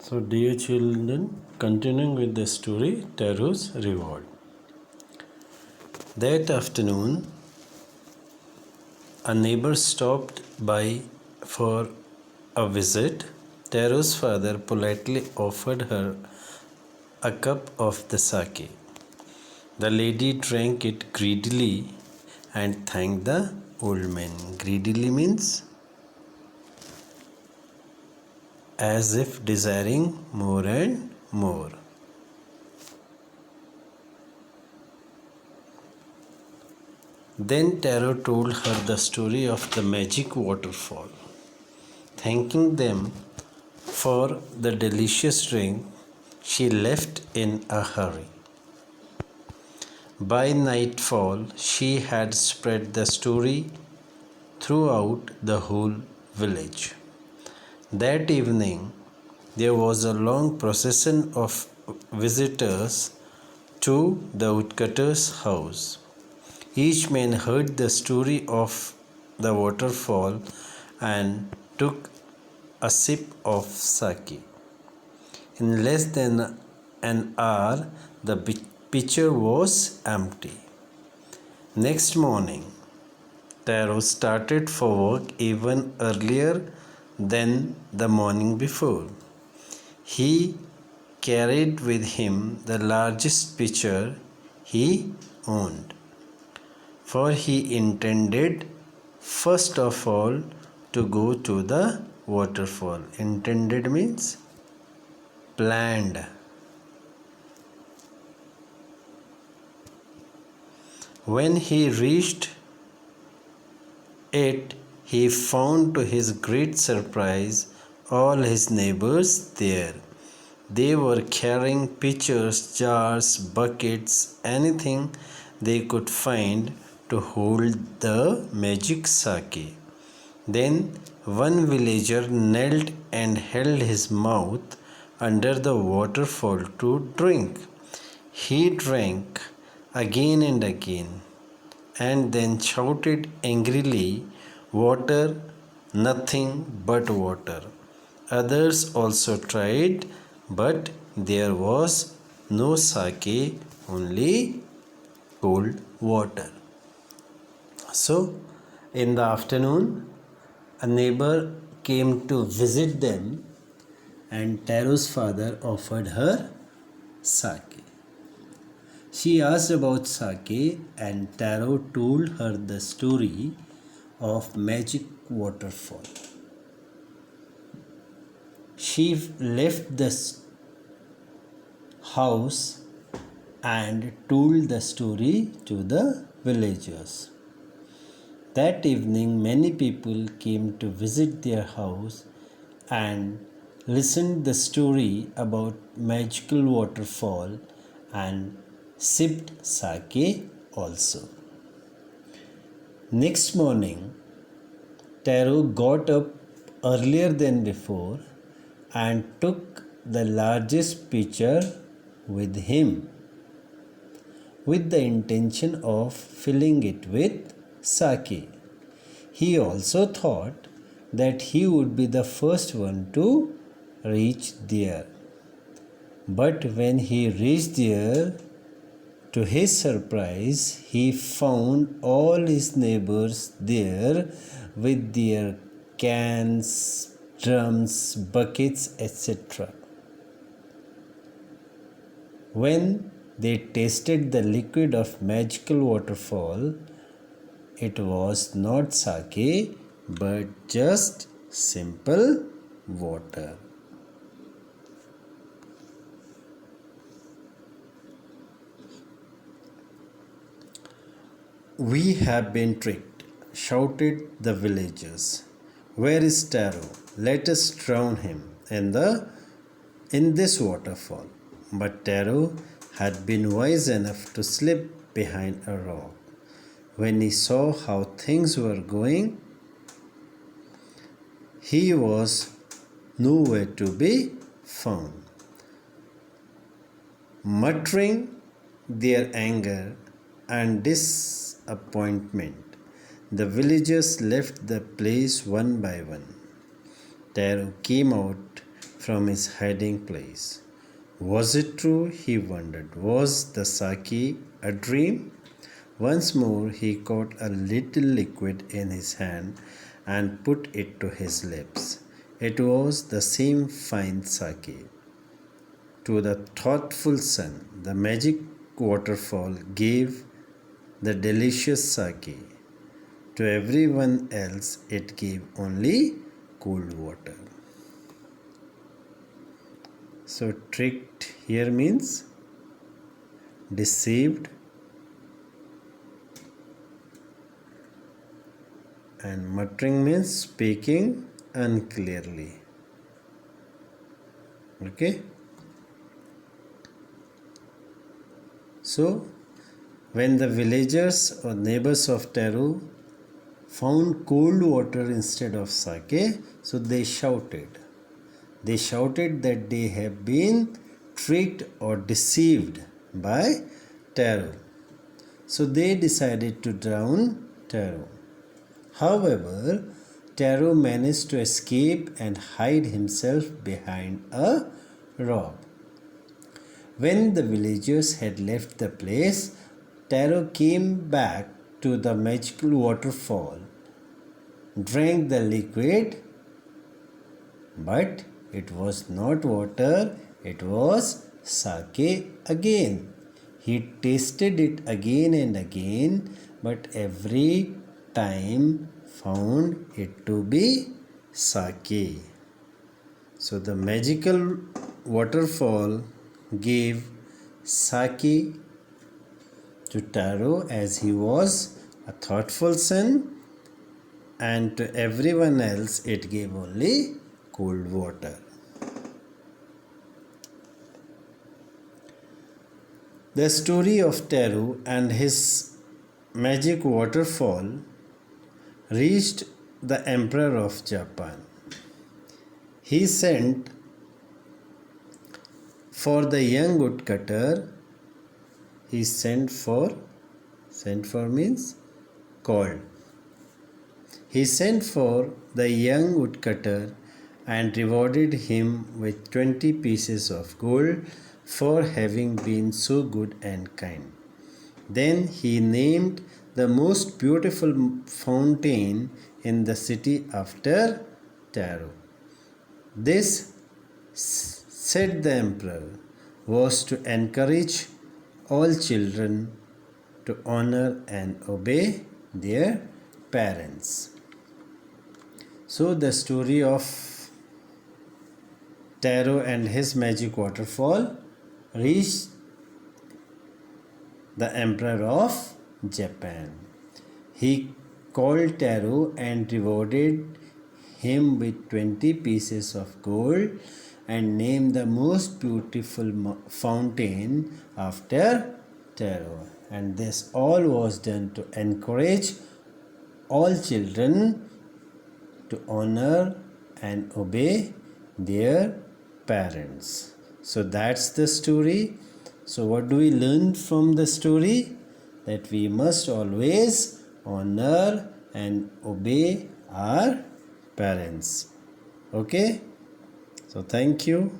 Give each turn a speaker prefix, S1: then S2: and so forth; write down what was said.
S1: So, dear children, continuing with the story, Taro's Reward. That afternoon, a neighbor stopped by for a visit. Taro's father politely offered her a cup of the sake. The lady drank it greedily and thanked the old man. Greedily means as if desiring more and more. Then Taro told her the story of the magic waterfall. Thanking them for the delicious drink, she left in a hurry. By nightfall, she had spread the story throughout the whole village. That evening, there was a long procession of visitors to the woodcutter's house. Each man heard the story of the waterfall and took a sip of sake. In less than an hour, the pitcher was empty. Next morning, Taro started for work even earlier than the morning before. He carried with him the largest pitcher he owned, for he intended first of all to go to the waterfall. Intended means planned. When he reached it, he found to his great surprise all his neighbors there. They were carrying pitchers, jars, buckets, anything they could find to hold the magic sake. Then one villager knelt and held his mouth under the waterfall to drink. He drank again and again, and then shouted angrily, "Water, nothing but water." Others also tried, but there was no sake, only cold water. So, in the afternoon, a neighbor came to visit them, and Taro's father offered her sake. She asked about sake, and Taro told her the story of magic waterfall. She left the house and told the story to the villagers. That evening, many people came to visit their house and listened the story about magical waterfall and sipped sake also. Next morning, Taro got up earlier than before and took the largest pitcher with him with the intention of filling it with sake. He also thought that he would be the first one to reach there. But when he reached there, to his surprise, he found all his neighbors there with their cans, drums, buckets, etc. When they tasted the liquid of magical waterfall, it was not sake but just simple water. "We have been tricked," shouted the villagers. "Where is Taro? Let us drown him in this waterfall." But Taro had been wise enough to slip behind a rock. When he saw how things were going, he was nowhere to be found. Muttering their anger and disappointment, the villagers left the place one by one. Taro came out from his hiding place. Was it true? He wondered. Was the sake a dream? Once more he caught a little liquid in his hand and put it to his lips. It was the same fine sake. To the thoughtful son, the magic waterfall gave the delicious sake. To everyone else, it gave only cold water. So, tricked here means deceived, and muttering means speaking unclearly. Okay. So, when the villagers or neighbors of Taro found cold water instead of sake, so they shouted. They shouted that they have been tricked or deceived by Taro. So they decided to drown Taro. However, Taro managed to escape and hide himself behind a rock. When the villagers had left the place, Taro came back to the magical waterfall, drank the liquid, but it was not water, it was sake again. He tasted it again and again, but every time found it to be sake. So the magical waterfall gave sake to Taro as he was a thoughtful son, and to everyone else it gave only cold water. The story of Taro and his magic waterfall reached the Emperor of Japan. He sent for the young woodcutter. He sent for means called. He sent for the young woodcutter and rewarded him with 20 pieces of gold for having been so good and kind. Then he named the most beautiful fountain in the city after Taro. This, said the emperor, was to encourage all children to honor and obey their parents. So the story of Taro and his magic waterfall reached the Emperor of Japan. He called Taro and rewarded him with 20 pieces of gold and named the most beautiful fountain after Taro. And this all was done to encourage all children to honor and obey their parents. So that's the story. So what do we learn from the story? That we must always honor and obey our parents. Okay? So thank you.